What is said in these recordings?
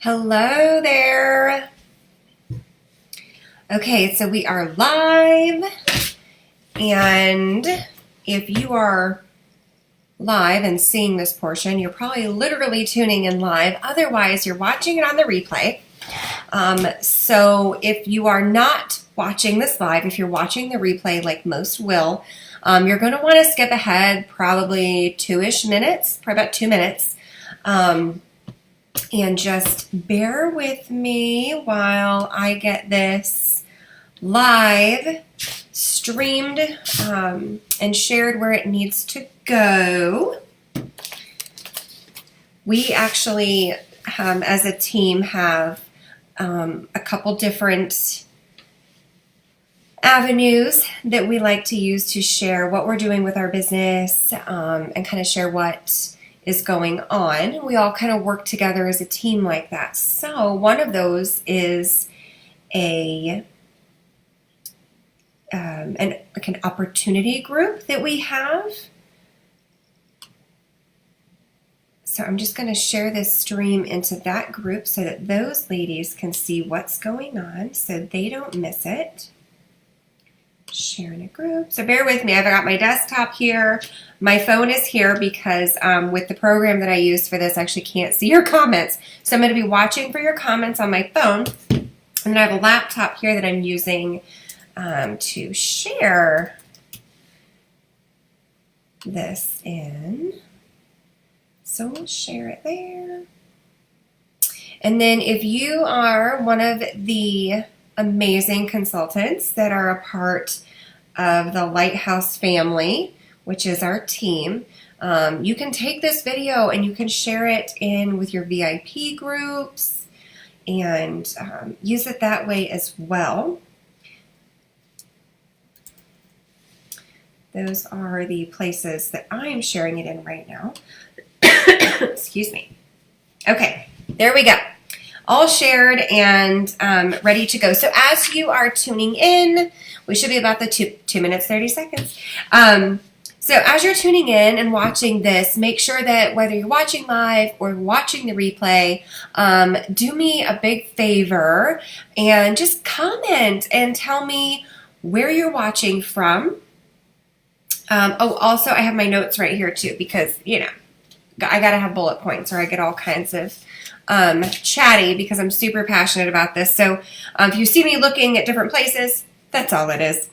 Hello there. Okay, so we are live, and if you are live and seeing this portion, you're probably literally tuning in live. Otherwise, you're watching it on the replay. So if you are not watching this live, if you're watching the replay like most will, you're going to want to skip ahead probably two-ish minutes, probably about 2 minutes. And just bear with me while I get this live streamed and shared where it needs to go. We actually, as a team, have a couple different avenues that we like to use to share what we're doing with our business and kind of share what is going on. We all kind of work together as a team like that. So one of those is an opportunity group that we have. So I'm just going to share this stream into that group so that those ladies can see what's going on so they don't miss it. Sharing a group. So bear with me. I've got my desktop here. My phone is here because with the program that I use for this, I actually can't see your comments. So I'm going to be watching for your comments on my phone. And then I have a laptop here that I'm using to share this in. So we'll share it there. And then if you are one of the amazing consultants that are a part of the Lighthouse family, which is our team, you can take this video and you can share it in with your VIP groups and use it that way as well. Those are the places that I'm sharing it in right now. Excuse me. Okay, there we go. All shared and ready to go. So as you are tuning in, we should be about the 2 minutes, 30 seconds. So as you're tuning in and watching this, make sure that whether you're watching live or watching the replay, do me a big favor and just comment and tell me where you're watching from. Also, I have my notes right here too because, you know, I got to have bullet points or I get all kinds of chatty because I'm super passionate about this. So if you see me looking at different places, that's all it is.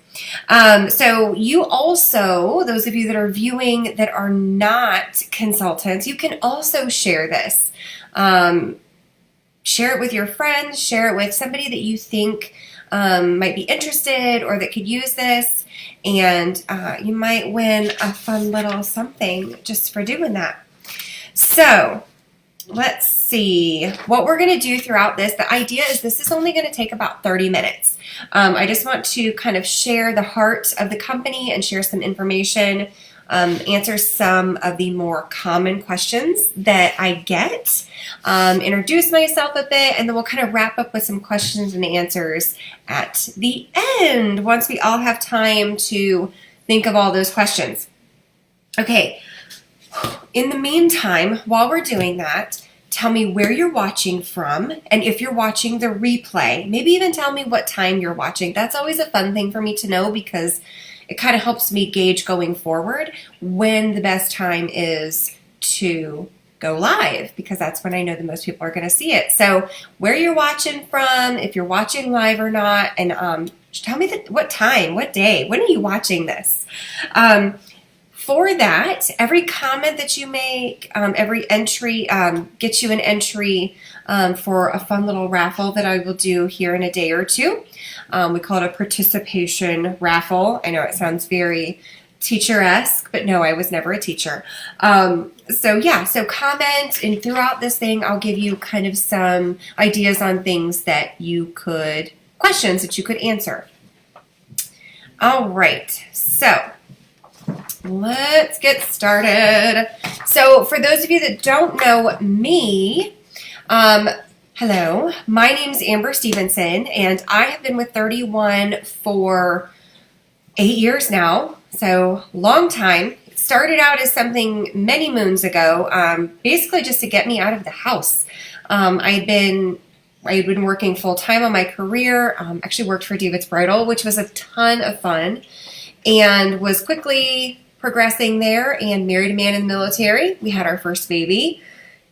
So you also, those of you that are viewing that are not consultants, you can also share this. Share it with your friends, share it with somebody that you think might be interested or that could use this. And you might win a fun little something just for doing that. So let's see what we're going to do throughout this. The idea is this is only going to take about 30 minutes. I just want to kind of share the heart of the company and share some information, answer some of the more common questions that I get, introduce myself a bit, and then we'll kind of wrap up with some questions and answers at the end once we all have time to think of all those questions. Okay. In the meantime, while we're doing that, tell me where you're watching from, and if you're watching the replay, maybe even tell me what time you're watching. That's always a fun thing for me to know because it kind of helps me gauge going forward when the best time is to go live, because that's when I know the most people are going to see it. So where you're watching from, if you're watching live or not, and tell me what time, what day, when are you watching this? For that, every comment that you make, every entry gets you an entry for a fun little raffle that I will do here in a day or two. We call it a participation raffle. I know it sounds very teacher-esque, but no, I was never a teacher. So comment, and throughout this thing, I'll give you kind of some ideas on things that questions that you could answer. All right, so let's get started. So for those of you that don't know me, hello, my name's Amber Stevenson, and I have been with 31 for 8 years now, so long time. It started out as something many moons ago, basically just to get me out of the house. I had been working full time on my career. Actually worked for David's Bridal, which was a ton of fun, and was quickly progressing there and married a man in the military. We had our first baby.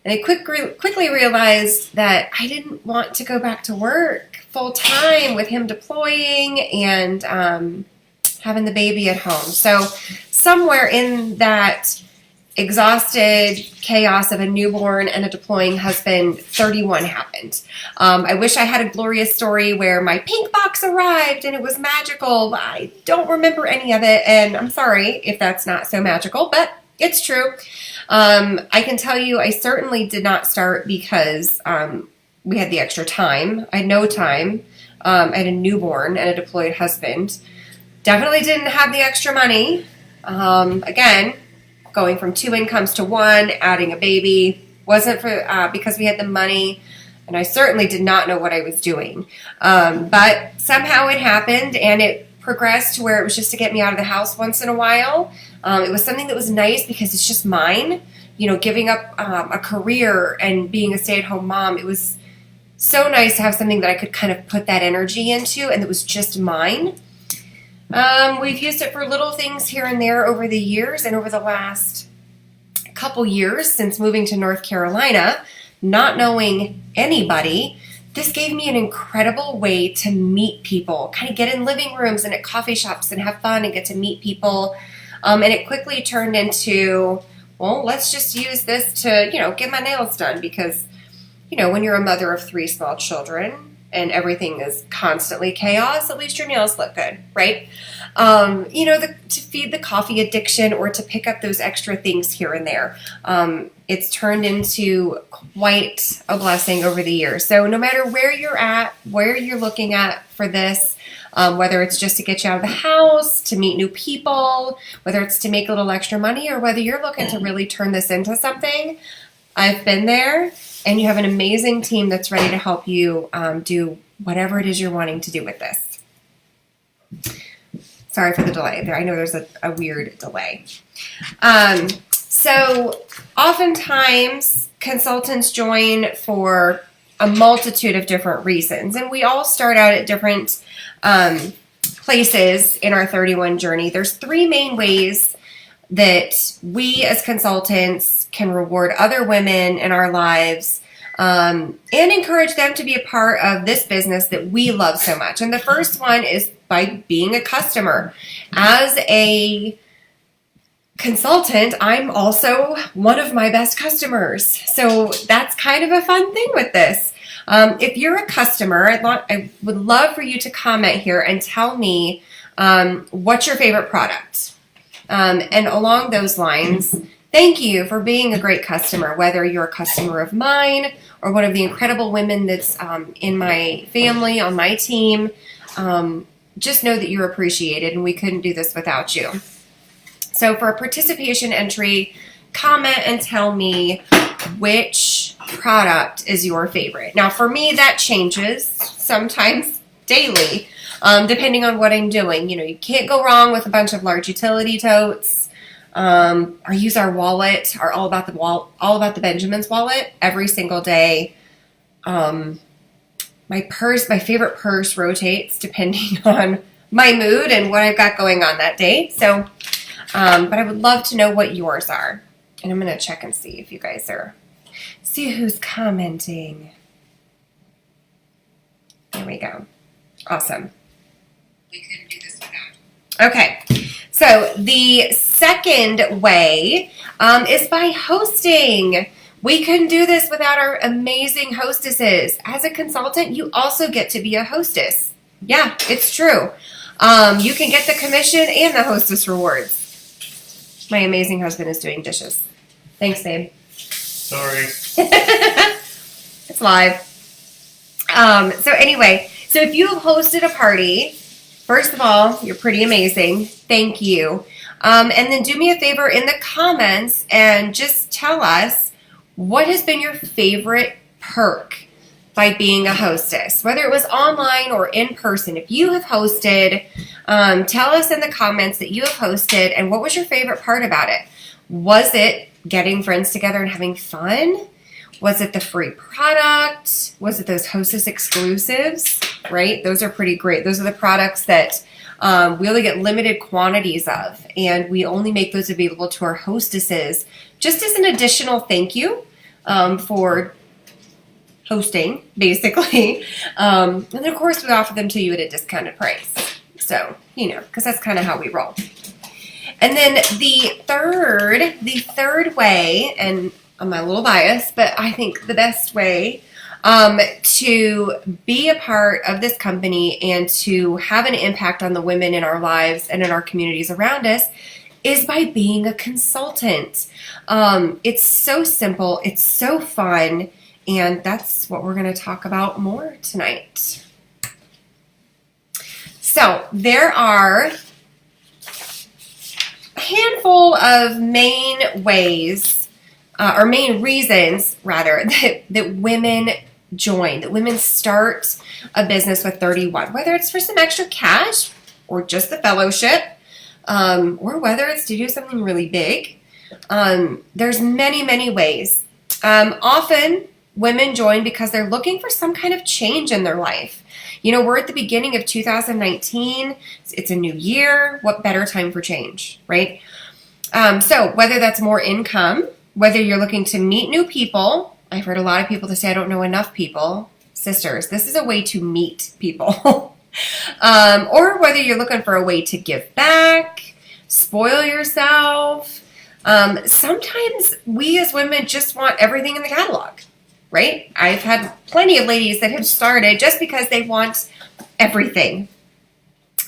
And I quickly realized that I didn't want to go back to work full time with him deploying and having the baby at home. So somewhere in that exhausted chaos of a newborn and a deploying husband, 31 happened. I wish I had a glorious story where my pink box arrived and it was magical. I don't remember any of it, and I'm sorry if that's not so magical, but it's true. I can tell you I certainly did not start because we had the extra time. I had no time. I had a newborn and a deployed husband. Definitely didn't have the extra money. Again, going from 2 incomes to 1, adding a baby, wasn't for because we had the money, and I certainly did not know what I was doing. But somehow it happened, and it progressed to where it was just to get me out of the house once in a while. It was something that was nice because it's just mine. You know, giving up a career and being a stay-at-home mom, it was so nice to have something that I could kind of put that energy into and that was just mine. We've used it for little things here and there over the years, and over the last couple years since moving to North Carolina, not knowing anybody, this gave me an incredible way to meet people, kind of get in living rooms and at coffee shops and have fun and get to meet people. And it quickly turned into, well, let's just use this to, get my nails done because, when you're a mother of 3 small children and everything is constantly chaos, at least your nails look good, right? To feed the coffee addiction or to pick up those extra things here and there. It's turned into quite a blessing over the years. So no matter where you're at, where you're looking at for this, whether it's just to get you out of the house, to meet new people, whether it's to make a little extra money, or whether you're looking to really turn this into something, I've been there, and you have an amazing team that's ready to help you do whatever it is you're wanting to do with this. Sorry for the delay. I know there's a weird delay. So oftentimes consultants join for a multitude of different reasons, and we all start out at different places in our 31 journey. There's 3 main ways that we as consultants can reward other women in our lives and encourage them to be a part of this business that we love so much. And the first one is by being a customer. As a consultant, I'm also one of my best customers. So that's kind of a fun thing with this. If you're a customer, I would love for you to comment here and tell me what's your favorite product. And along those lines, thank you for being a great customer, whether you're a customer of mine or one of the incredible women that's in my family, on my team. Just know that you're appreciated, and we couldn't do this without you. So for a participation entry, comment and tell me which product is your favorite. Now for me, that changes sometimes daily, depending on what I'm doing. You can't go wrong with a bunch of large utility totes. I use our wallet, our All About the Benjamins wallet every single day. My favorite purse rotates depending on my mood and what I've got going on that day. So, but I would love to know what yours are. And I'm going to check and see if you guys see who's commenting. There we go. Awesome. We couldn't do this without. Okay. So the second way is by hosting. We couldn't do this without our amazing hostesses. As a consultant, you also get to be a hostess. Yeah, it's true. You can get the commission and the hostess rewards. My amazing husband is doing dishes. Thanks, babe. Sorry. It's live. So anyway, so if you have hosted a party, first of all, you're pretty amazing. Thank you. And then do me a favor in the comments and just tell us what has been your favorite perk by being a hostess, whether it was online or in person. If you have hosted, tell us in the comments that you have hosted and what was your favorite part about it. Was it getting friends together and having fun? Was it the free product? Was it those Hostess exclusives, right? Those are pretty great. Those are the products that we only get limited quantities of, and we only make those available to our hostesses just as an additional thank you for hosting, basically. And then, of course, we offer them to you at a discounted price. So, because that's kind of how we roll. And then the third way, and I'm a little biased, but I think the best way to be a part of this company and to have an impact on the women in our lives and in our communities around us is by being a consultant. It's so simple, it's so fun, and that's what we're going to talk about more tonight. So there are a handful of main ways, or main reasons, rather, that women join, that women start a business with 31, whether it's for some extra cash or just the fellowship, or whether it's to do something really big. There's many, many ways. Often women join because they're looking for some kind of change in their life. We're at the beginning of 2019. It's a new year. What better time for change, right? So whether that's more income, whether you're looking to meet new people. I've heard a lot of people to say, I don't know enough people. Sisters, this is a way to meet people. Or whether you're looking for a way to give back, spoil yourself. Sometimes we as women just want everything in the catalog, right? I've had plenty of ladies that have started just because they want everything.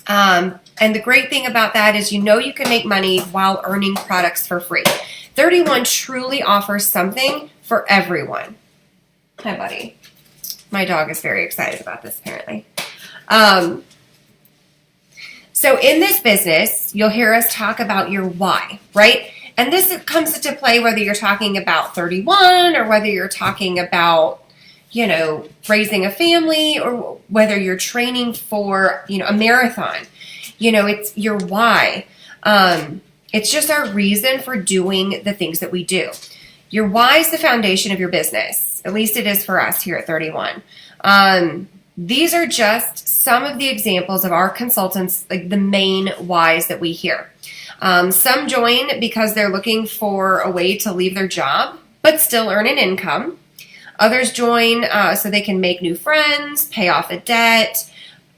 And the great thing about that is you can make money while earning products for free. 31 truly offers something for everyone. Hi, buddy. My dog is very excited about this, apparently. So in this business, you'll hear us talk about your why, right? And this comes into play whether you're talking about 31 or whether you're talking about, raising a family or whether you're training for, a marathon. It's your why. It's just our reason for doing the things that we do. Your why is the foundation of your business. At least it is for us here at 31. These are just some of the examples of our consultants, like the main whys that we hear. Some join because they're looking for a way to leave their job, but still earn an income. Others join so they can make new friends, pay off a debt,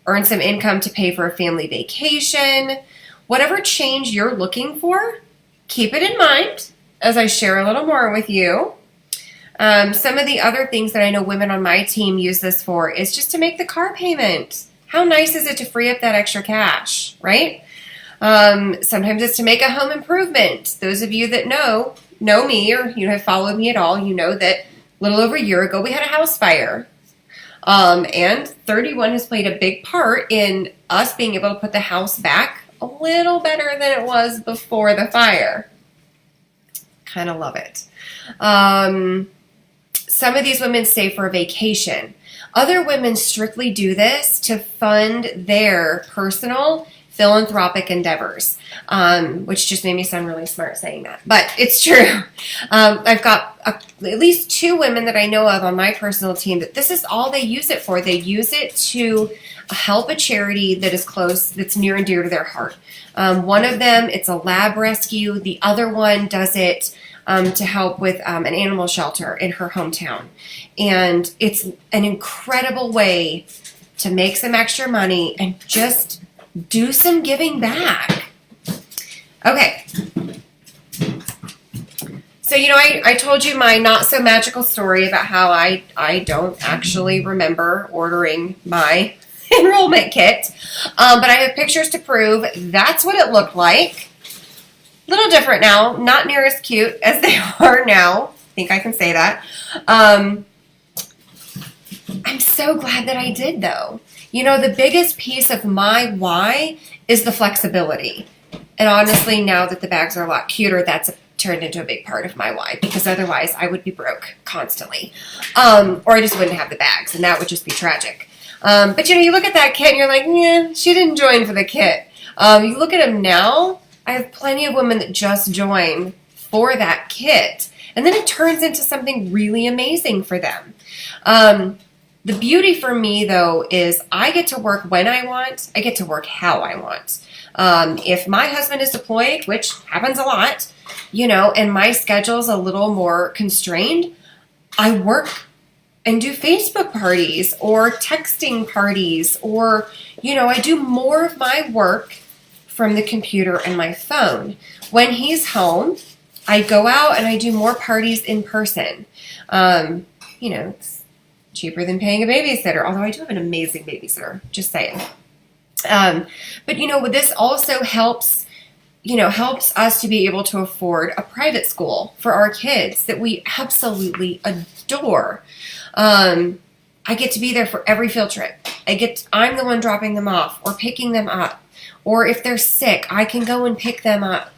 earn some income to pay for a family vacation. Whatever change you're looking for, keep it in mind as I share a little more with you. Some of the other things that I know women on my team use this for is just to make the car payment. How nice is it to free up that extra cash, right? Sometimes it's to make a home improvement. Those of you that know me or have followed me at all, you know that a little over a year ago we had a house fire. And 31 has played a big part in us being able to put the house back a little better than it was before the fire. Kind of love it. Some of these women save for a vacation. Other women strictly do this to fund their personal philanthropic endeavors, which just made me sound really smart saying that, but it's true. I've got at least 2 women that I know of on my personal team that this is all they use it for. They use it to help a charity that is close, that's near and dear to their heart. One of them, it's a lab rescue. The other one does it to help with an animal shelter in her hometown. And it's an incredible way to make some extra money and just do some giving back. Okay. So, I told you my not so magical story about how I don't actually remember ordering my enrollment kit. But I have pictures to prove that's what it looked like. A little different now, not near as cute as they are now. I think I can say that. I'm so glad that I did, though. The biggest piece of my why is the flexibility. And honestly, now that the bags are a lot cuter, that's turned into a big part of my why, because otherwise I would be broke constantly. Or I just wouldn't have the bags, and that would just be tragic. But you look at that kit and you're like, yeah, she didn't join for the kit. You look at them now, I have plenty of women that just join for that kit. And then it turns into something really amazing for them. The beauty for me, though, is I get to work when I want. I get to work how I want. If my husband is deployed, which happens a lot, and my schedule's a little more constrained, I work and do Facebook parties or texting parties, or, I do more of my work from the computer and my phone. When he's home, I go out and I do more parties in person. It's cheaper than paying a babysitter, although I do have an amazing babysitter, just saying. But this also helps us to be able to afford a private school for our kids that we absolutely adore. I get to be there for every field trip. I'm the one dropping them off or picking them up. Or if they're sick, I can go and pick them up.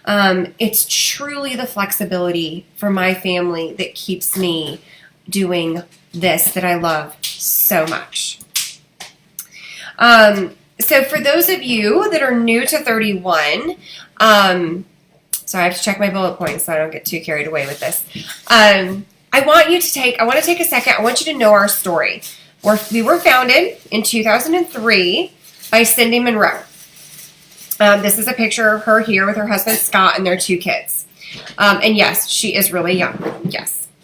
It's truly the flexibility for my family that keeps me doing this that I love so much. So for those of you that are new to 31, so I have to check my bullet points so I don't get too carried away with this. I want to take a second. I want you to know our story. We were founded in 2003 by Cindy Monroe. This is a picture of her here with her husband Scott and their 2 kids. And yes, she is really young.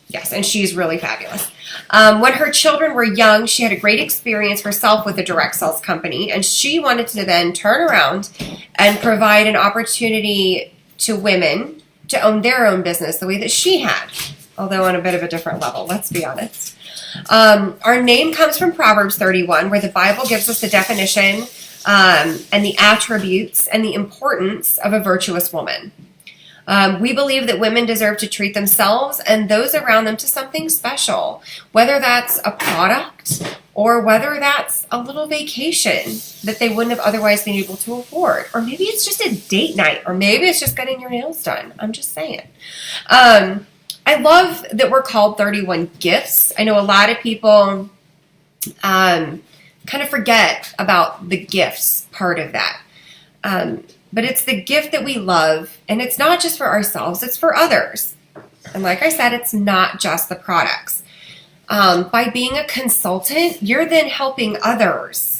Yes, and she's really fabulous. When her children were young, she had a great experience herself with a direct sales company, and she wanted to then turn around and provide an opportunity to women to own their own business the way that she had, although on a bit of a different level, let's be honest. Our name comes from Proverbs 31, where the Bible gives us the definition and the attributes and the importance of a virtuous woman. We believe that women deserve to treat themselves and those around them to something special, whether that's a product or whether that's a little vacation that they wouldn't have otherwise been able to afford. Or maybe it's just a date night, or maybe it's just getting your nails done. I'm just saying. I love that we're called 31 Gifts. I know a lot of people kind of forget about the gifts part of that. But it's the gift that we love, and it's not just for ourselves, it's for others. And like I said, it's not just the products. By being a consultant, you're then helping others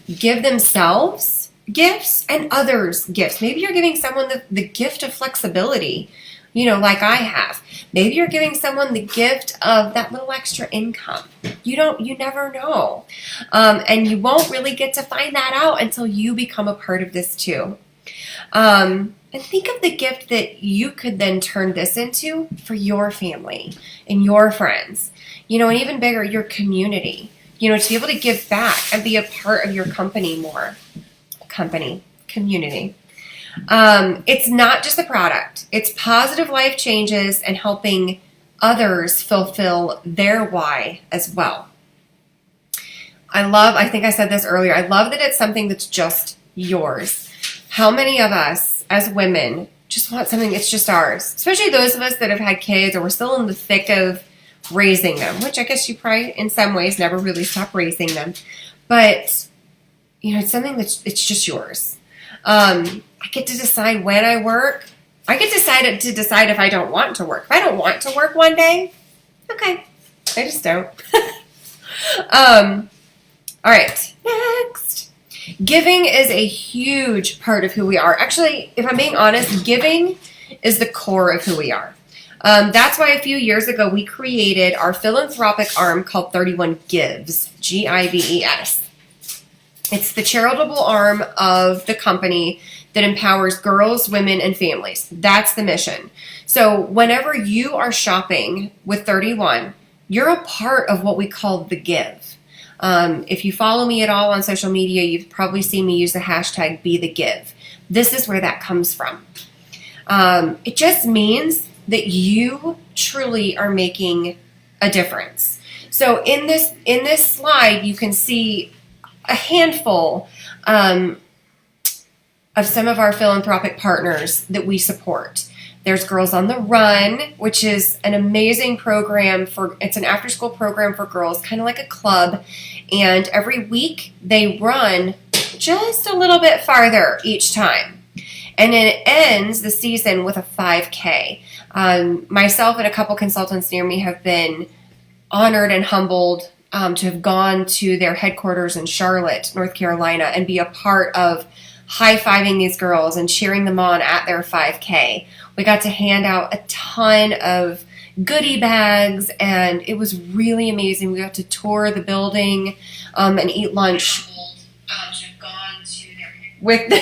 give themselves gifts and others gifts. Maybe you're giving someone the gift of flexibility, like I have. Maybe you're giving someone the gift of that little extra income. You never know. And you won't really get to find that out until you become a part of this too. And think of the gift that you could then turn this into for your family and your friends, and even bigger, your community, to be able to give back and be a part of your community. It's not just the product. It's positive life changes and helping others fulfill their why as well. I think I said this earlier, I love that it's something that's just yours. How many of us as women just want something that's just ours? Especially those of us that have had kids or we're still in the thick of raising them, which I guess you probably in some ways never really stop raising them. But, it's something it's just yours. I get to decide when I work. I get to decide if I don't want to work. If I don't want to work one day, okay, I just don't. All right, next. Giving is a huge part of who we are. Actually, if I'm being honest, giving is the core of who we are. That's why a few years ago we created our philanthropic arm called 31 Gives, Gives. It's the charitable arm of the company that empowers girls, women, and families. That's the mission. So whenever you are shopping with 31, you're a part of what we call the Give. If you follow me at all on social media, you've probably seen me use the hashtag #BeTheGive. This is where that comes from. It just means that you truly are making a difference. So in this slide, you can see a handful of some of our philanthropic partners that we support. There's Girls on the Run, which is an amazing program it's an after-school program for girls, kind of like a club. And every week they run just a little bit farther each time. And then it ends the season with a 5K. Myself and a couple consultants near me have been honored and humbled to have gone to their headquarters in Charlotte, North Carolina, and be a part of high-fiving these girls and cheering them on at their 5K. We got to hand out a ton of goodie bags, and it was really amazing. We got to tour the building and eat lunch with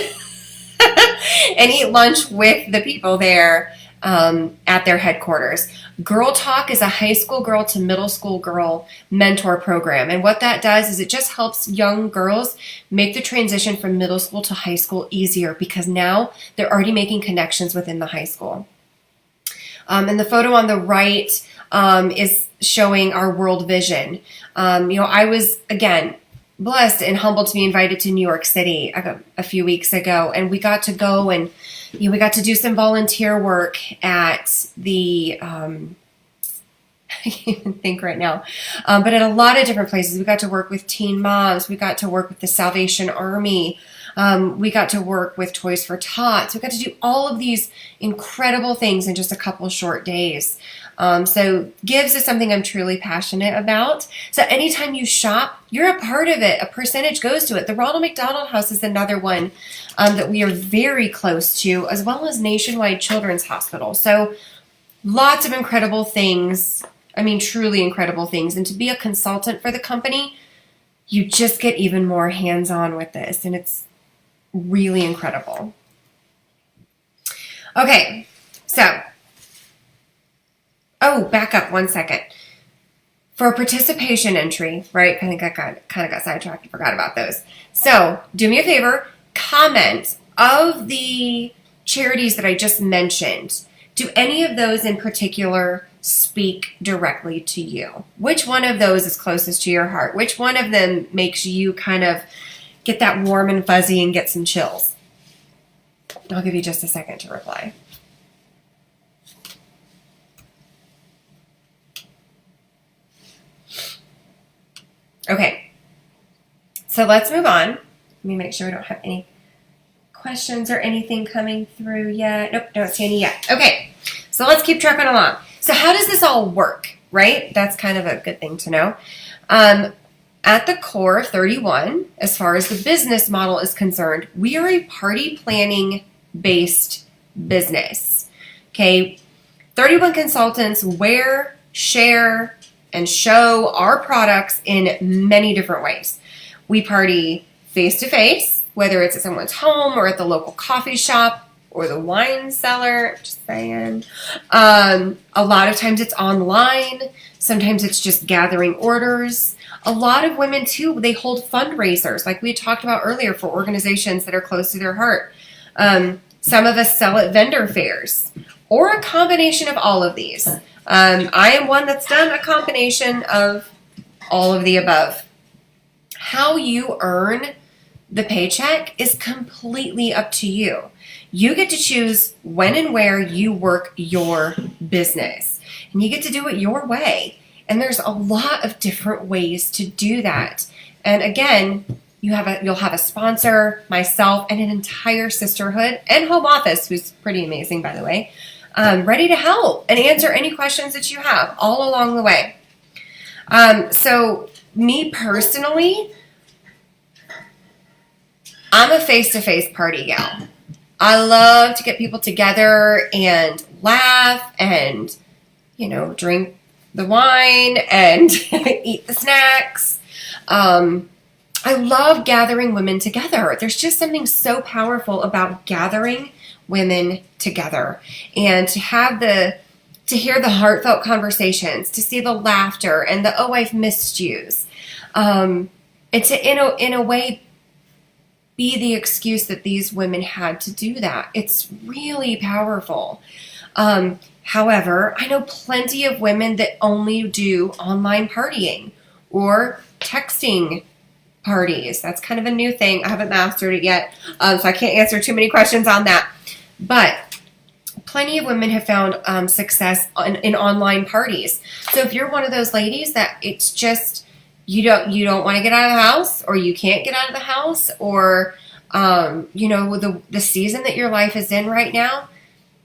and eat lunch with the people there at their headquarters. Girl Talk is a high school girl to middle school girl mentor program. And what that does is it just helps young girls make the transition from middle school to high school easier, because now they're already making connections within the high school. And the photo on the right is showing our World Vision. I was, again, blessed and humbled to be invited to New York City a few weeks ago, and we got to go and we got to do some volunteer work at the I can't even think right now, but at a lot of different places. We got to work with teen moms. We got to work with the Salvation Army. We got to work with Toys for Tots. We got to do all of these incredible things in just a couple short days. So Gives is something I'm truly passionate about. So anytime you shop, you're a part of it. A percentage goes to it. The Ronald McDonald House is another one that we are very close to, as well as Nationwide Children's Hospital. So lots of incredible things. I mean, truly incredible things. And to be a consultant for the company, you just get even more hands-on with this, and it's really incredible. Okay, so back up 1 second. For a participation entry, right? I think I kind of got sidetracked and forgot about those. So do me a favor, comment of the charities that I just mentioned. Do any of those in particular speak directly to you? Which one of those is closest to your heart? Which one of them makes you kind of get that warm and fuzzy and get some chills? I'll give you just a second to reply. Okay, so let's move on. Let me make sure we don't have any questions or anything coming through yet. Nope, don't see any yet. Okay, so let's keep trucking along. So how does this all work, right? That's kind of a good thing to know. At the core of 31, as far as the business model is concerned, we are a party planning based business. Okay, 31 consultants wear, share, and show our products in many different ways. We party face-to-face, whether it's at someone's home or at the local coffee shop or the wine cellar, just saying. A lot of times it's online. Sometimes it's just gathering orders. A lot of women, too, they hold fundraisers, like we talked about earlier, for organizations that are close to their heart. Some of us sell at vendor fairs, or a combination of all of these. I am one that's done a combination of all of the above. How you earn the paycheck is completely up to you. You get to choose when and where you work your business, and you get to do it your way. And there's a lot of different ways to do that. And again, you'll have a sponsor, myself, and an entire sisterhood and home office, who's pretty amazing, by the way, ready to help and answer any questions that you have all along the way. So me personally, I'm a face-to-face party gal. I love to get people together and laugh and, drink the wine and eat the snacks. I love gathering women together. There's just something so powerful about gathering women together, and to hear the heartfelt conversations, to see the laughter and the "oh, I've missed yous," and to in a way be the excuse that these women had to do that. It's really powerful. However, I know plenty of women that only do online partying or texting parties. That's kind of a new thing. I haven't mastered it yet, so I can't answer too many questions on that. But plenty of women have found success in online parties. So if you're one of those ladies that it's just you don't want to get out of the house, or you can't get out of the house, or the season that your life is in right now,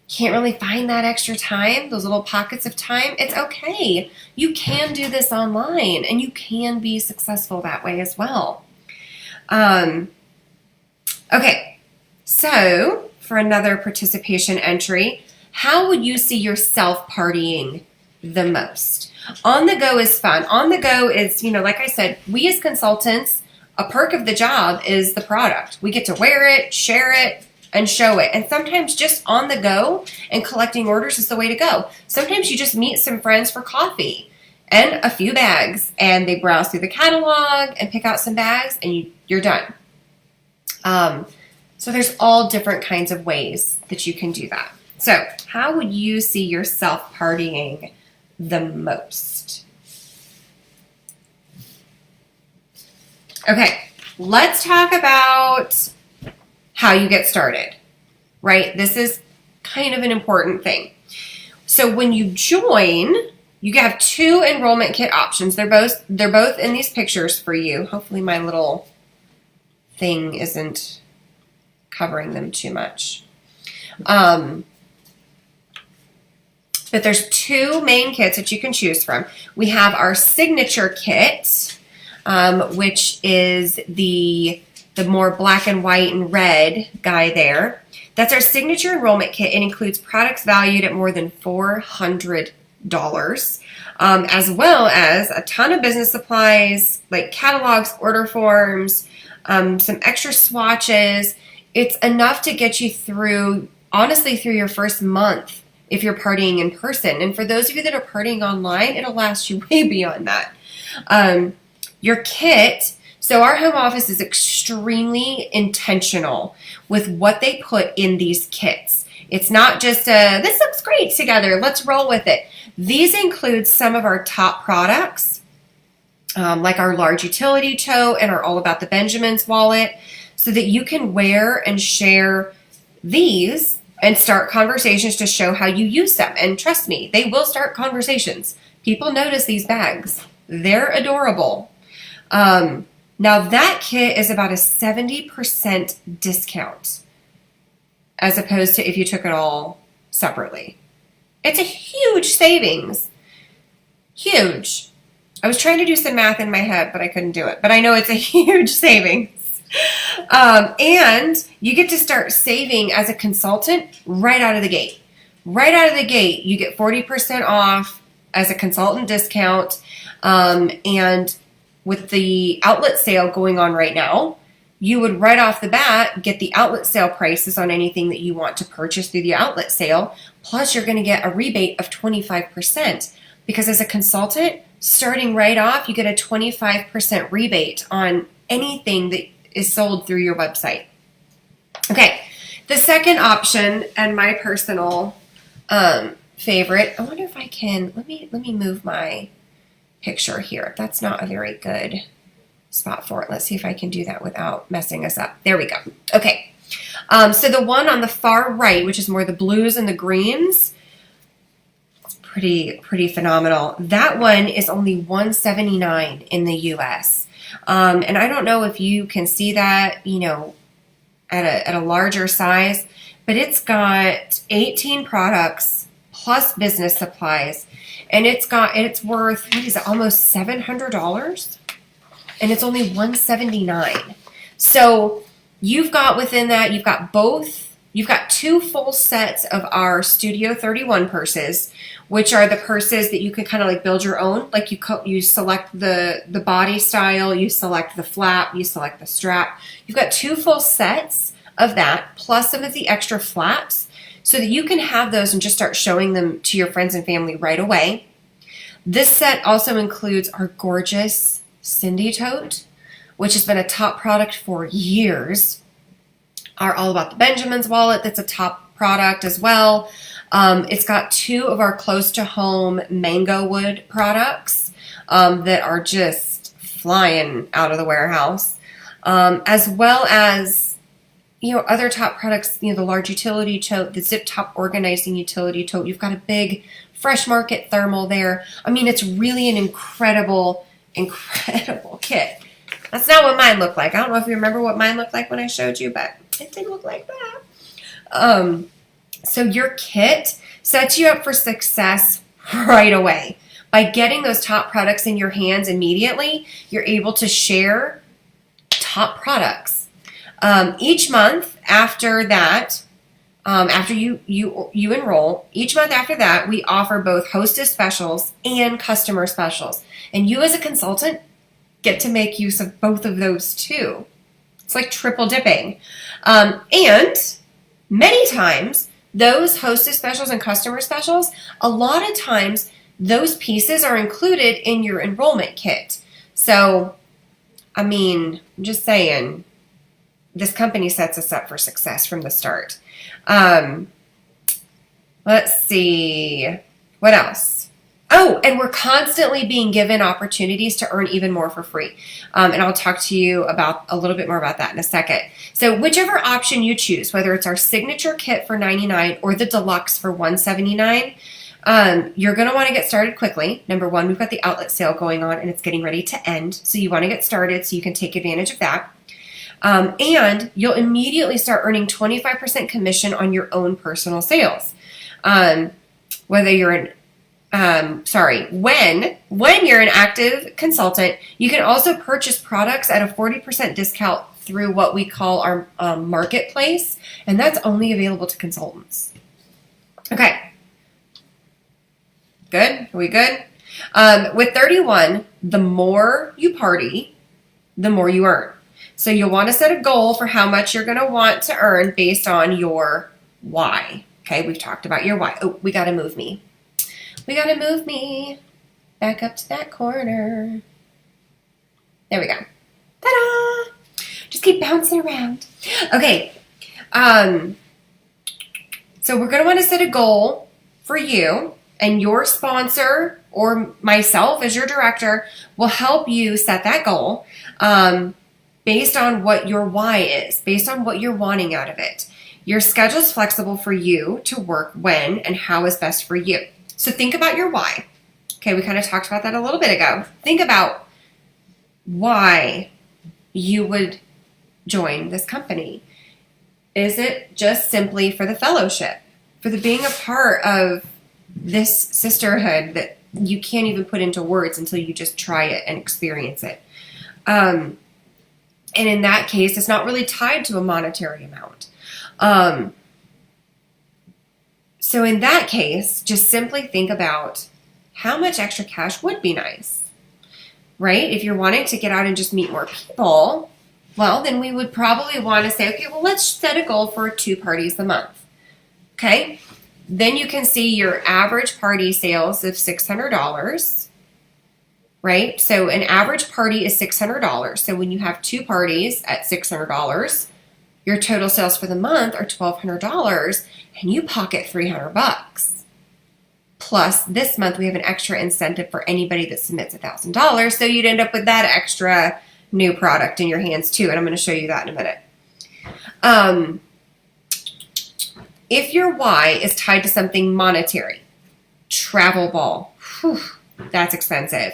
can't really find that extra time, those little pockets of time, it's okay. You can do this online and you can be successful that way as well. Okay, so for another participation entry, how would you see yourself partying the most? On the go is fun. On the go is, like I said, we as consultants, a perk of the job is the product. We get to wear it, share it, and show it. And sometimes just on the go and collecting orders is the way to go. Sometimes you just meet some friends for coffee and a few bags, and they browse through the catalog and pick out some bags, and you're done. So there's all different kinds of ways that you can do that. So how would you see yourself partying the most? Okay, let's talk about how you get started, right? This is kind of an important thing. So when you join, you have 2 enrollment kit options. They're both in these pictures for you. Hopefully my little thing isn't covering them too much. But there's 2 main kits that you can choose from. We have our signature kit, which is the more black and white and red guy there. That's our signature enrollment kit. It includes products valued at more than $400, as well as a ton of business supplies like catalogs, order forms, some extra swatches. It's enough to get you through, honestly, through your first month if you're partying in person. And for those of you that are partying online, it'll last you way beyond that. Your kit, so our home office is extremely intentional with what they put in these kits. It's not just this looks great together, let's roll with it. These include some of our top products, like our large utility tote and our All About the Benjamins wallet, so that you can wear and share these and start conversations to show how you use them. And trust me, they will start conversations. People notice these bags. They're adorable. Now that kit is about a 70% discount as opposed to if you took it all separately. It's a huge savings. Huge. I was trying to do some math in my head, but I couldn't do it. But I know it's a huge savings. And you get to start saving as a consultant right out of the gate. Right out of the gate, you get 40% off as a consultant discount. And with the outlet sale going on right now, you would right off the bat get the outlet sale prices on anything that you want to purchase through the outlet sale. Plus, you're going to get a rebate of 25%. Because as a consultant, starting right off, you get a 25% rebate on anything that is sold through your website. Okay, the second option and my personal favorite, I wonder if I can, let me move my picture here. That's not a very good spot for it. Let's see if I can do that without messing us up. There we go. Okay, so the one on the far right, which is more the blues and the greens, it's pretty phenomenal. That one is only $179 in the US. And I don't know if you can see that, at a larger size, but it's got 18 products plus business supplies, and it's worth, what is it, almost $700, and it's only $179. So you've got within that, you've got 2 full sets of our Studio 31 purses, which are the purses that you can kind of like build your own. Like you select the body style, you select the flap, you select the strap. You've got 2 full sets of that, plus some of the extra flaps, so that you can have those and just start showing them to your friends and family right away. This set also includes our gorgeous Cindy tote, which has been a top product for years. Our All About the Benjamins wallet, that's a top product as well. It's got 2 of our close to home mango wood products that are just flying out of the warehouse, as well as other top products. The large utility tote, the zip top organizing utility tote. You've got a big Fresh Market thermal there. I mean, it's really an incredible kit. That's not what mine looked like. I don't know if you remember what mine looked like when I showed you, but it did look like that. So your kit sets you up for success right away. By getting those top products in your hands immediately, you're able to share top products. Each month after that, after you enroll, each month after that, we offer both hostess specials and customer specials. And you as a consultant get to make use of both of those too. It's like triple dipping. And many times, those hostess specials and customer specials, a lot of times, those pieces are included in your enrollment kit. So, I mean, I'm just saying, this company sets us up for success from the start. Let's see. What else? Oh, and we're constantly being given opportunities to earn even more for free. And I'll talk to you about a little bit more about that in a second. So whichever option you choose, whether it's our signature kit for $99 or the deluxe for $179, you're going to want to get started quickly. Number one, we've got the outlet sale going on and it's getting ready to end. So you want to get started so you can take advantage of that. And you'll immediately start earning 25% commission on your own personal sales. Whether you're when you're an active consultant, you can also purchase products at a 40% discount through what we call our marketplace, and that's only available to consultants. Okay. Good? Are we good? With 31, the more you party, the more you earn. So you'll want to set a goal for how much you're going to want to earn based on your why. Okay, we've talked about your why. Oh, we got to move me. We got to move me back up to that corner. There we go. Ta-da! Just keep bouncing around. Okay. So we're going to want to set a goal for you, and your sponsor or myself as your director will help you set that goal based on what your why is, based on what you're wanting out of it. Your schedule is flexible for you to work when and how is best for you. So think about your why. Okay, we kind of talked about that a little bit ago. Think about why you would join this company. Is it just simply for the fellowship, for the being a part of this sisterhood that you can't even put into words until you just try it and experience it? And in that case, it's not really tied to a monetary amount. So in that case, just simply think about how much extra cash would be nice, right? If you're wanting to get out and just meet more people, well, then we would probably want to say, okay, well, let's set a goal for 2 parties a month. Okay. Then you can see your average party sales of $600, right? So an average party is $600. So when you have 2 parties at $600, your total sales for the month are $1,200, and you pocket $300. Plus, this month we have an extra incentive for anybody that submits $1,000, so you'd end up with that extra new product in your hands too, and I'm going to show you that in a minute. If your why is tied to something monetary, travel ball, whew, that's expensive.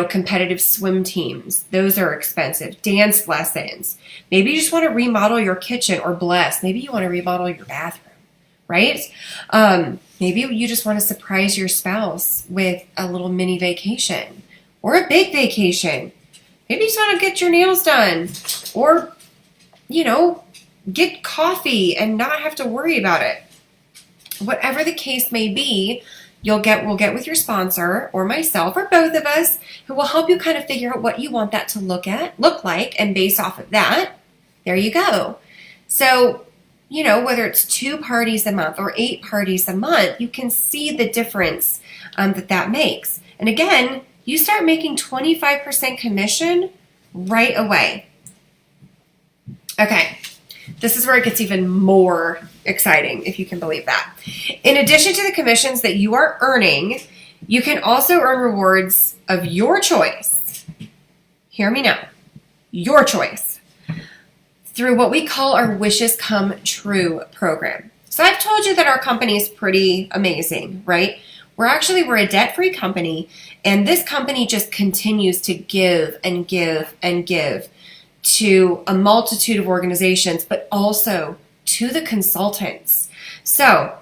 Competitive swim teams, those are expensive. Dance lessons. Maybe you just want to remodel your kitchen, or maybe you want to remodel your bathroom, right? Maybe you just want to surprise your spouse with a little mini vacation or a big vacation. Maybe you just want to get your nails done or, get coffee and not have to worry about it. Whatever the case may be, we'll get with your sponsor or myself or both of us who will help you kind of figure out what you want that to look like, and based off of that, there you go. So, whether it's 2 parties a month or 8 parties a month, you can see the difference that makes. And again, you start making 25% commission right away. Okay. This is where it gets even more exciting, if you can believe that. In addition to the commissions that you are earning, you can also earn rewards of your choice. Hear me now. Your choice. Through what we call our Wishes Come True program. So I've told you that our company is pretty amazing, right? We're a debt-free company, and this company just continues to give and give and give to a multitude of organizations, but also to the consultants. So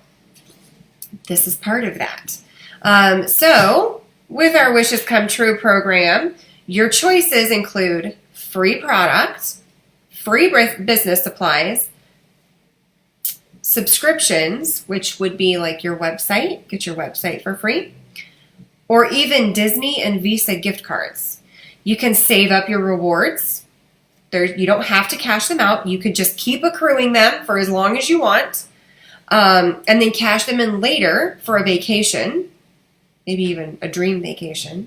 this is part of that. So with our Wishes Come True program, your choices include free product, free business supplies, subscriptions, which would be like your website, get your website for free, or even Disney and Visa gift cards. You can save up your rewards. You don't have to cash them out. You could just keep accruing them for as long as you want, and then cash them in later for a vacation, maybe even a dream vacation,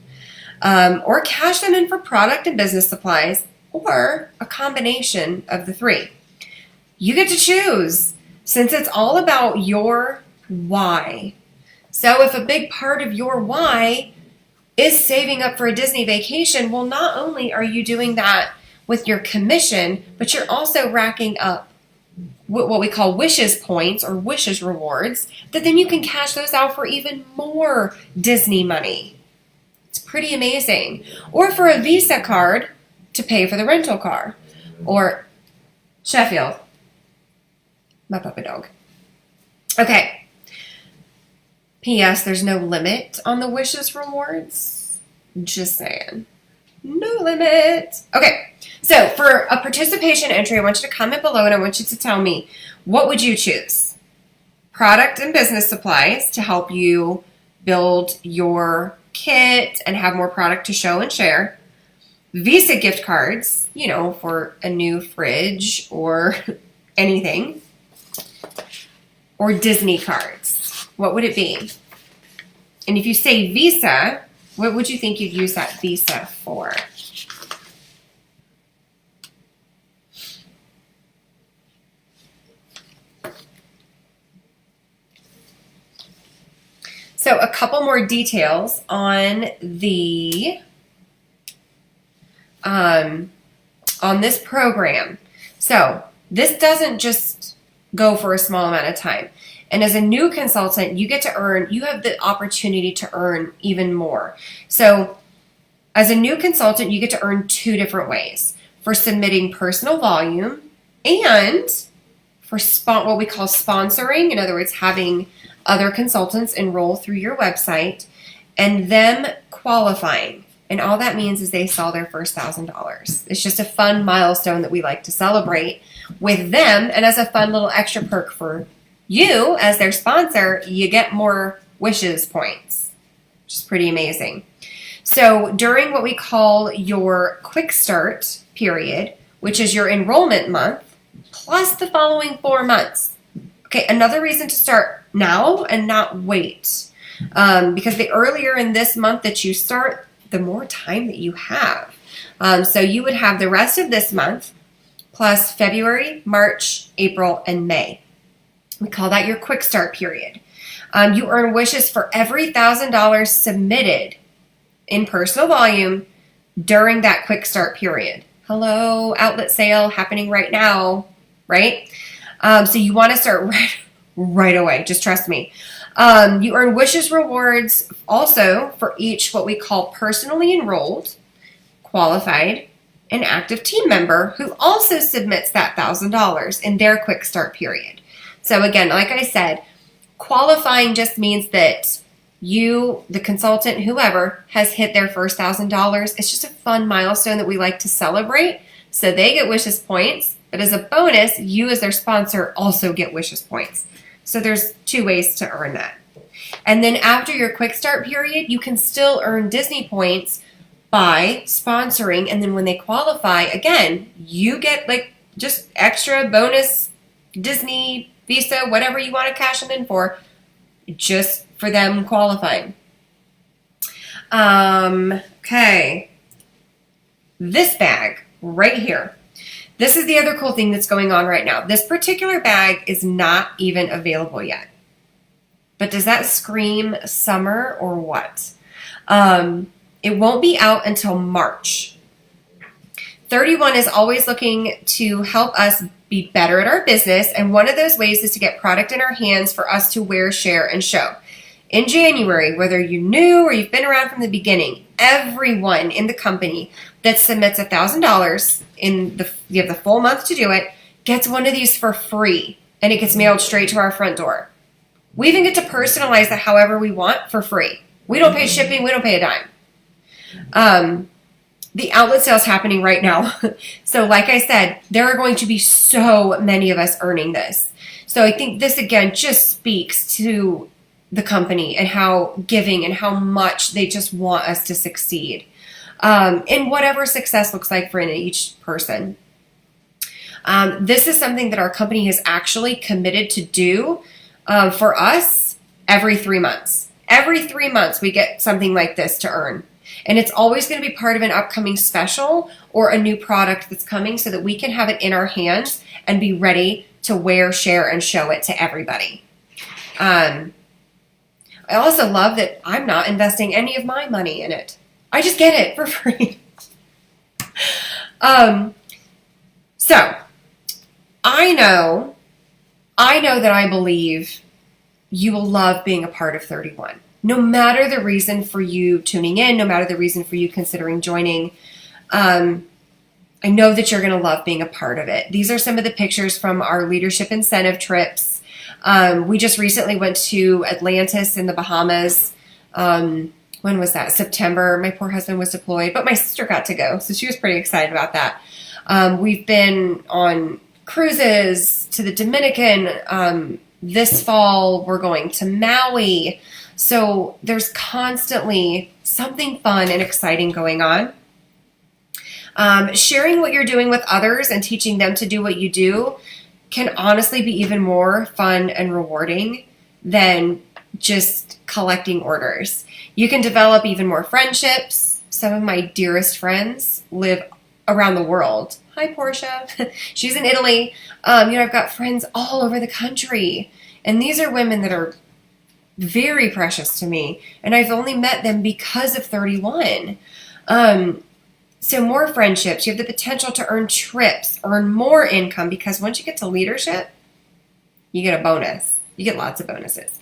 or cash them in for product and business supplies, or a combination of the three. You get to choose, since it's all about your why. So if a big part of your why is saving up for a Disney vacation, well, not only are you doing that with your commission, but you're also racking up what we call wishes points or wishes rewards, that then you can cash those out for even more Disney money. It's pretty amazing. Or for a Visa card to pay for the rental car. Or Sheffield, my puppy dog. Okay. P.S. There's no limit on the wishes rewards. Just saying. No limit. Okay. So for a participation entry, I want you to comment below and I want you to tell me, what would you choose? Product and business supplies to help you build your kit and have more product to show and share. Visa gift cards, for a new fridge or anything. Or Disney cards. What would it be? And if you say Visa, what would you think you'd use that Visa for? So a couple more details on the on this program. So this doesn't just go for a small amount of time. And as a new consultant, you have the opportunity to earn even more. So as a new consultant, you get to earn two different ways: for submitting personal volume and for what we call sponsoring. In other words, having other consultants enroll through your website and them qualifying. And all that means is they sell their first $1,000. It's just a fun milestone that we like to celebrate with them. And as a fun little extra perk for you as their sponsor, you get more wishes points, which is pretty amazing. So during what we call your quick start period, which is your enrollment month, plus the following 4 months. Okay, another reason to start now and not wait. Because the earlier in this month that you start, the more time that you have. So you would have the rest of this month, plus February, March, April, and May. We call that your quick start period. You earn wishes for every $1,000 submitted in personal volume during that quick start period. Hello, outlet sale happening right now, right? So you want to start right away. Just trust me. You earn wishes rewards also for each what we call personally enrolled, qualified, and active team member who also submits that $1,000 in their quick start period. So again, like I said, qualifying just means that you, the consultant, whoever, has hit their first $1,000. It's just a fun milestone that we like to celebrate. So they get wishes points, but as a bonus, you as their sponsor also get wishes points. So there's 2 ways to earn that. And then after your quick start period, you can still earn Disney points by sponsoring. And then when they qualify, again, you get like just extra bonus Disney, Visa, whatever you want to cash them in for, just for them qualifying. Okay. This bag right here. This is the other cool thing that's going on right now. This particular bag is not even available yet. But does that scream summer or what? It won't be out until March. 31 is always looking to help us be better at our business, and one of those ways is to get product in our hands for us to wear, share, and show. In January, whether you're new or you've been around from the beginning, everyone in the company that submits $1,000 you have the full month to do it, gets one of these for free. and it gets mailed straight to our front door. We even get to personalize it however we want for free. We don't pay shipping. We don't pay a dime. The outlet sale is happening right now. So like I said, there are going to be so many of us earning this. So I think this, again, just speaks to the company and how giving and how much they just want us to succeed in whatever success looks like for each person. This is something that our company has actually committed to do for us every 3 months. Every 3 months we get something like this to earn. And it's always going to be part of an upcoming special or a new product that's coming so that we can have it in our hands and be ready to wear, share, and show it to everybody. I also love that I'm not investing any of my money in it. I just get it for free. So I know that I believe you will love being a part of 31. No matter the reason for you tuning in, no matter the reason for you considering joining, I know that you're going to love being a part of it. These are some of the pictures from our leadership incentive trips. We just recently went to Atlantis in the Bahamas. When was that? September. My poor husband was deployed, but my sister got to go, so she was pretty excited about that. We've been on cruises to the Dominican. This fall, we're going to Maui. So there's constantly something fun and exciting going on. Sharing what you're doing with others and teaching them to do what you do can honestly be even more fun and rewarding than just collecting orders. You can develop even more friendships. Some of my dearest friends live around the world. Hi, Portia. She's in Italy. I've got friends all over the country. And these are women that are very precious to me. And I've only met them because of 31. So more friendships. You have the potential to earn trips, earn more income, because once you get to leadership, you get a bonus. You get lots of bonuses,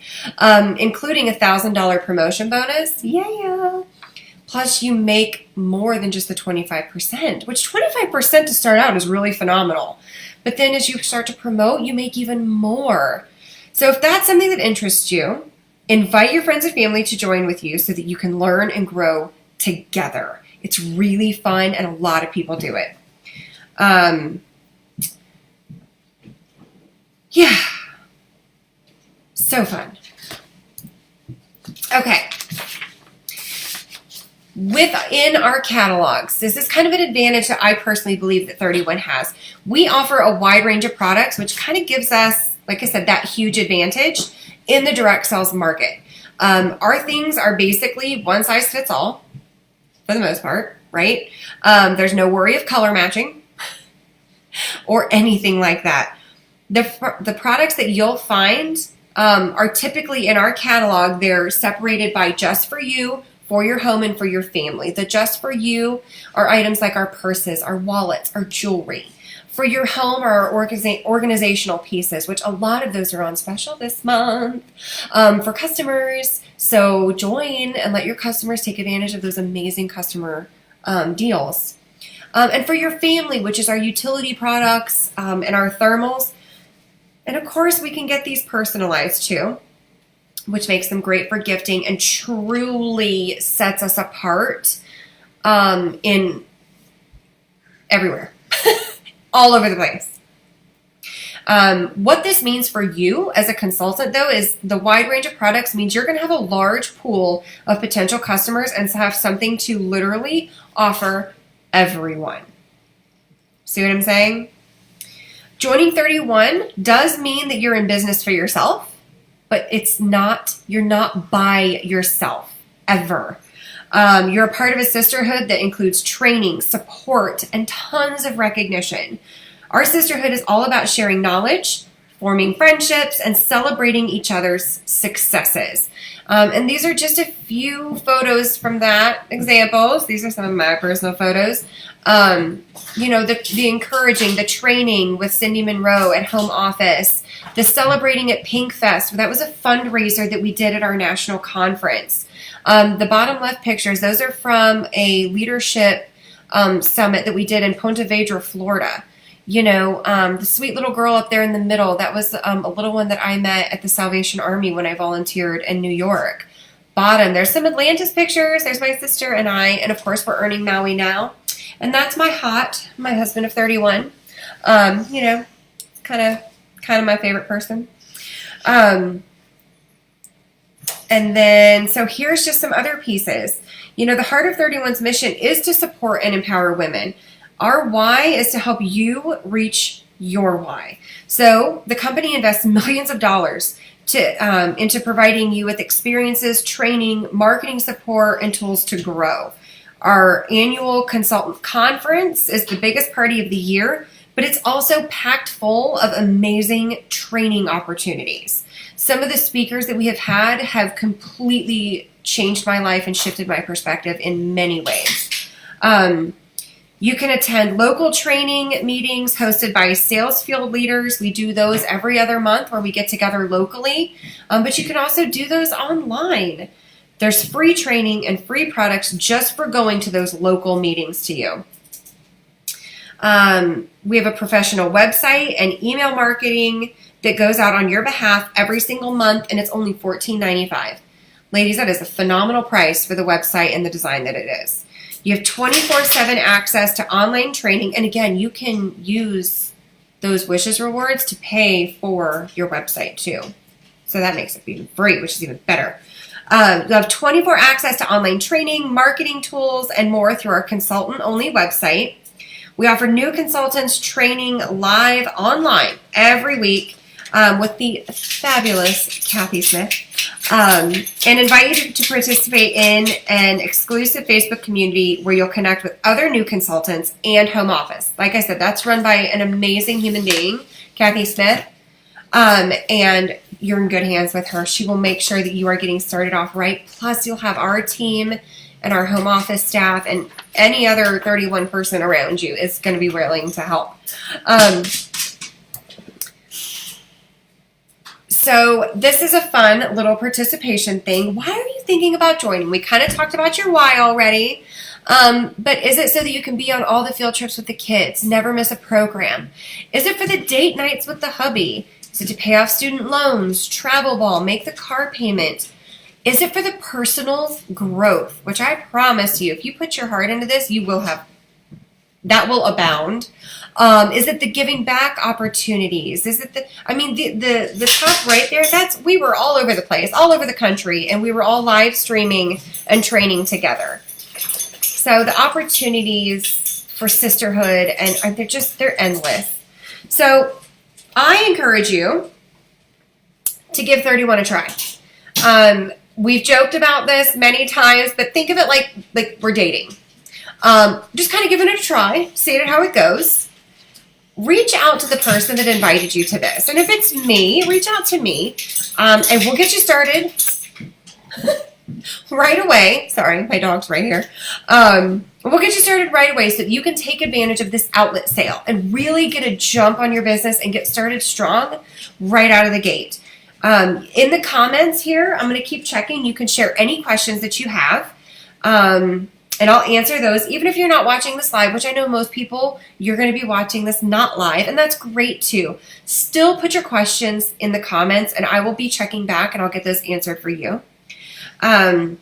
including $1,000 promotion bonus. Yeah. Plus, you make more than just the 25%, which 25% to start out is really phenomenal. But then as you start to promote, you make even more. So if that's something that interests you, invite your friends and family to join with you so that you can learn and grow together. It's really fun, and a lot of people do it. Yeah. So fun. Okay. Within our catalogs, this is kind of an advantage that I personally believe that 31 has. We offer a wide range of products, which kind of gives us, like I said, that huge advantage in the direct sales market. Our things are basically one size fits all, for the most part, right? There's no worry of color matching or anything like that. The products that you'll find are typically in our catalog. They're separated by just for you, for your home, and for your family. The just for you are items like our purses, our wallets, our jewelry. For your home are our organizational pieces, which a lot of those are on special this month for customers. So join and let your customers take advantage of those amazing customer deals. And for your family, which is our utility products and our thermals. And of course, we can get these personalized too, which makes them great for gifting and truly sets us apart in everywhere, all over the place. What this means for you as a consultant, though, is the wide range of products means you're going to have a large pool of potential customers and have something to literally offer everyone. See what I'm saying? Joining 31 does mean that you're in business for yourself, but you're not by yourself ever. You're a part of a sisterhood that includes training, support, and tons of recognition. Our sisterhood is all about sharing knowledge, forming friendships, and celebrating each other's successes. And these are just a few photos from that examples. These are some of my personal photos. The encouraging, the training with Cindy Monroe at home office, the celebrating at Pink Fest. That was a fundraiser that we did at our national conference. The bottom left pictures, those are from a leadership summit that we did in Ponte Vedra, Florida. The sweet little girl up there in the middle, that was a little one that I met at the Salvation Army when I volunteered in New York. Bottom, there's some Atlantis pictures. There's my sister and I, and of course we're earning Maui now. And that's my husband of 31. Kind of my favorite person. And then, so here's just some other pieces. The Heart of 31's mission is to support and empower women. Our why is to help you reach your why. So the company invests millions of dollars into providing you with experiences, training, marketing support, and tools to grow. Our annual consultant conference is the biggest party of the year, but it's also packed full of amazing training opportunities. Some of the speakers that we have had have completely changed my life and shifted my perspective in many ways. You can attend local training meetings hosted by sales field leaders. We do those every other month where we get together locally, but you can also do those online. There's free training and free products just for going to those local meetings to you. We have a professional website and email marketing that goes out on your behalf every single month, and it's only $14.95. Ladies, that is a phenomenal price for the website and the design that it is. You have 24/7 access to online training, and again, you can use those Wishes rewards to pay for your website too. So that makes it even free, which is even better. You have 24 access to online training, marketing tools, and more through our consultant-only website. We offer new consultants training live online every week with the fabulous Kathy Smith, and invite you to participate in an exclusive Facebook community where you'll connect with other new consultants and home office. Like I said, that's run by an amazing human being, Kathy Smith, and you're in good hands with her. She will make sure that you are getting started off right. Plus, you'll have our team and our home office staff and any other 31 person around you is going to be willing to help. So this is a fun little participation thing. Why are you thinking about joining? We kind of talked about your why already. But is it so that you can be on all the field trips with the kids, never miss a program? Is it for the date nights with the hubby? Is it to pay off student loans, travel ball, make the car payment? Is it for the personal growth, which I promise you, if you put your heart into this, you will have, that will abound. Is it the giving back opportunities? Is it the top right there? We were all over the place, all over the country, and we were all live streaming and training together. So the opportunities for sisterhood, and they're endless. So I encourage you to give 31 a try. We've joked about this many times, but think of it like we're dating. Just kind of giving it a try, seeing how it goes. Reach out to the person that invited you to this. And if it's me, reach out to me, and we'll get you started right away. Sorry, my dog's right here. We'll get you started right away so that you can take advantage of this outlet sale and really get a jump on your business and get started strong right out of the gate. In the comments here, I'm going to keep checking. You can share any questions that you have. And I'll answer those, even if you're not watching this live, which I know most people, you're going to be watching this not live, and that's great too. Still put your questions in the comments, and I will be checking back, and I'll get those answered for you. And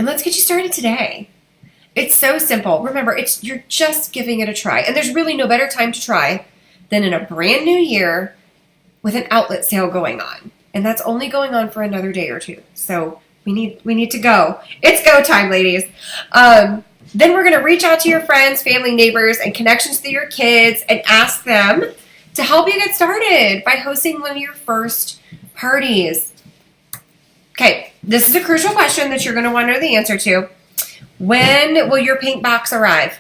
let's get you started today. It's so simple. Remember, you're just giving it a try, and there's really no better time to try than in a brand new year with an outlet sale going on, and that's only going on for another day or two. So we need to go. It's go time, ladies. Then we're going to reach out to your friends, family, neighbors, and connections to your kids and ask them to help you get started by hosting one of your first parties. Okay, this is a crucial question that you're going to want to know the answer to. When will your pink box arrive?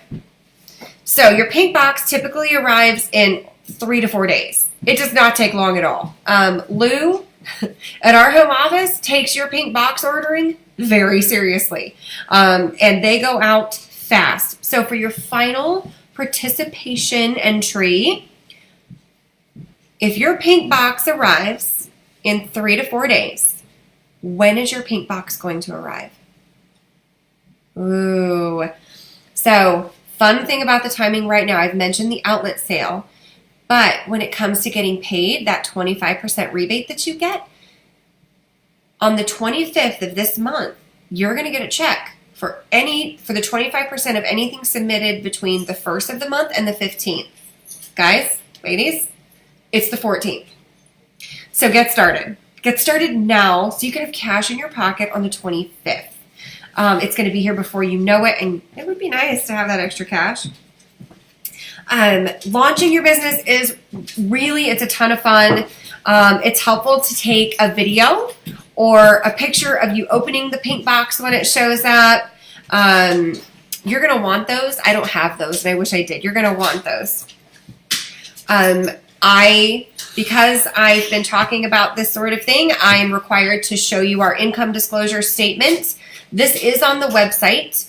So your pink box typically arrives in 3 to 4 days. It does not take long at all. Lou at our home office takes your pink box ordering very seriously. And they go out fast. So for your final participation entry, if your pink box arrives in 3 to 4 days, when is your pink box going to arrive? Ooh. So Fun thing about the timing right now, I've mentioned the outlet sale, but when it comes to getting paid, that 25% rebate that you get, on the 25th of this month, you're going to get a check for the 25% of anything submitted between the 1st of the month and the 15th. Guys, ladies, it's the 14th. So get started. Get started now so you can have cash in your pocket on the 25th. It's going to be here before you know it, and it would be nice to have that extra cash. Launching your business is it's a ton of fun. It's helpful to take a video or a picture of you opening the pink box when it shows up. You're going to want those. I don't have those, and I wish I did. You're going to want those. Because I've been talking about this sort of thing, I am required to show you our income disclosure statement. This is on the website.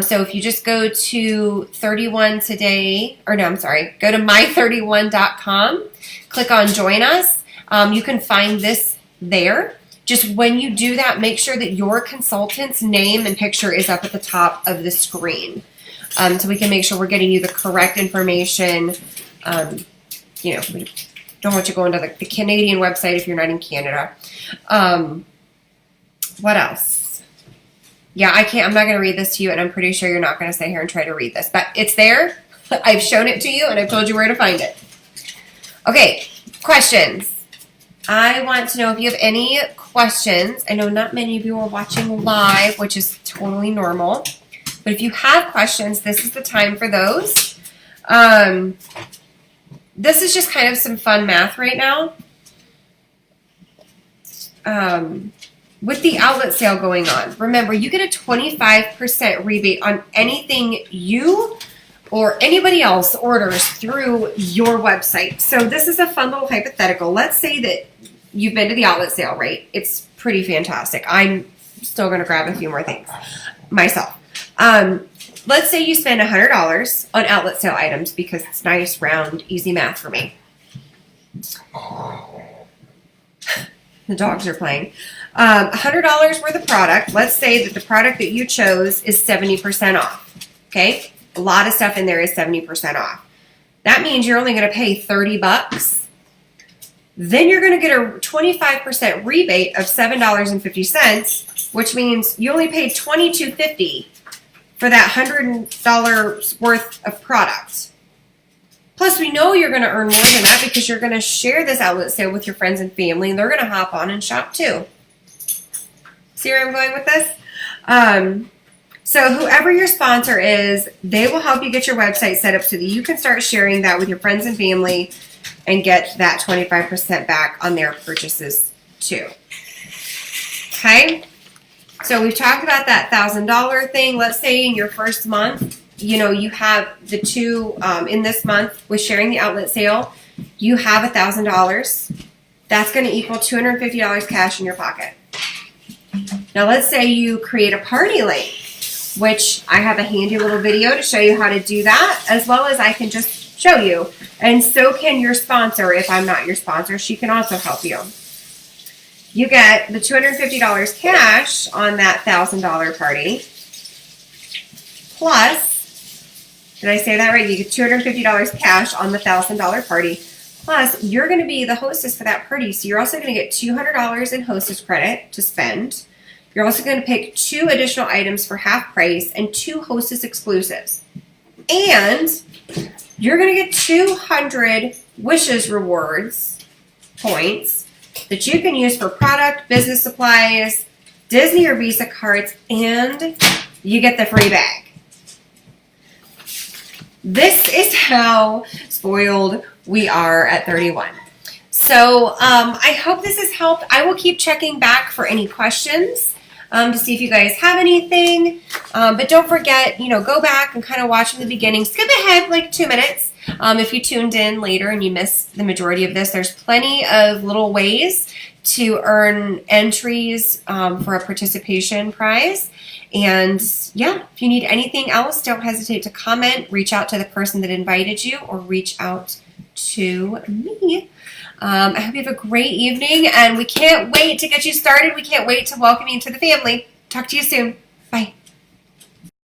So if you just go to 31 today, go to my31.com, click on join us. You can find this there. Just when you do that, make sure that your consultant's name and picture is up at the top of the screen. So we can make sure we're getting you the correct information. We don't want you going to the Canadian website if you're not in Canada. What else? Yeah, I'm not going to read this to you, and I'm pretty sure you're not going to sit here and try to read this, but it's there. I've shown it to you, and I've told you where to find it. Okay, questions. I want to know if you have any questions. I know not many of you are watching live, which is totally normal, but if you have questions, this is the time for those. This is just kind of some fun math right now. With the outlet sale going on, remember, you get a 25% rebate on anything you or anybody else orders through your website. So this is a fun little hypothetical. Let's say that you've been to the outlet sale, right? It's pretty fantastic. I'm still going to grab a few more things myself. Let's say you spend $100 on outlet sale items because it's nice, round, easy math for me. The dogs are playing. $100 worth of product. Let's say that the product that you chose is 70% off. Okay? A lot of stuff in there is 70% off. That means you're only going to pay $30. Then you're going to get a 25% rebate of $7.50, which means you only paid $22.50 for that $100 worth of product. Plus, we know you're going to earn more than that because you're going to share this outlet sale with your friends and family, and they're going to hop on and shop too. See where I'm going with this? So whoever your sponsor is, they will help you get your website set up so that you can start sharing that with your friends and family and get that 25% back on their purchases too. Okay? So we've talked about that $1,000 thing. Let's say in your first month, you have the two in this month with sharing the outlet sale, you have $1,000. That's going to equal $250 cash in your pocket. Now let's say you create a party link, which I have a handy little video to show you how to do that, as well as I can just show you. And so can your sponsor. If I'm not your sponsor, she can also help you. You get the $250 cash on that $1,000 party. Plus, did I say that right? You get $250 cash on the $1,000 party. Plus, you're going to be the hostess for that party. So you're also going to get $200 in hostess credit to spend. You're also going to pick 2 additional items for half price and 2 hostess exclusives. And you're going to get 200 Wishes rewards points that you can use for product, business supplies, Disney or Visa cards, and you get the free bag. This is how spoiled we are at 31. So I hope this has helped. I will keep checking back for any questions to see if you guys have anything. But don't forget, go back and kind of watch from the beginning. Skip ahead like 2 minutes. If you tuned in later and you missed the majority of this, there's plenty of little ways to earn entries for a participation prize. And yeah, if you need anything else, don't hesitate to comment, reach out to the person that invited you, or reach out to me. I hope you have a great evening, and we can't wait to get you started. We can't wait to welcome you to the family. Talk to you soon. Bye.